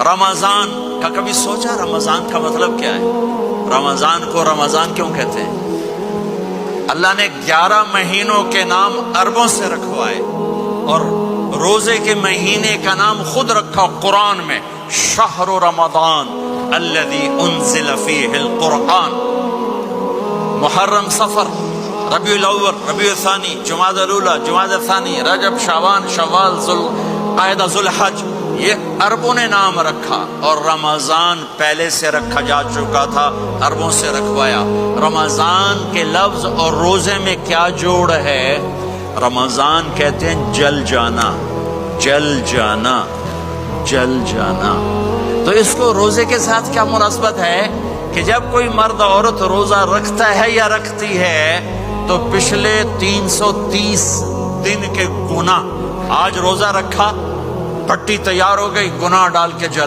رمضان کا کبھی سوچا رمضان کا مطلب کیا ہے؟ رمضان کو رمضان کیوں کہتے ہیں؟ اللہ نے 11 مہینوں کے نام عربوں سے رکھوائے اور روزے کے مہینے کا نام خود رکھا قرآن میں، شہر رمضان الذی انزل فیہ القرآن۔ محرم، صفر، ربیع الاول، ربیع الثانی، جمادی الاولی، جمادی الثانی، رجب، شعبان، شوال، ذوالقعدہ، ذوالحج، یہ عربوں نے نام رکھا، اور رمضان پہلے سے رکھا جا چکا تھا، عربوں سے رکھوایا۔ رمضان کے لفظ اور روزے میں کیا جوڑ ہے؟ رمضان کہتے ہیں جل جانا، جل جانا، جل جانا۔ تو اس کو روزے کے ساتھ کیا مناسبت ہے کہ جب کوئی مرد عورت روزہ رکھتا ہے یا رکھتی ہے تو پچھلے 330 دن کے گناہ، آج روزہ رکھا، پٹی تیار ہو گئی، گناہ ڈال کے جل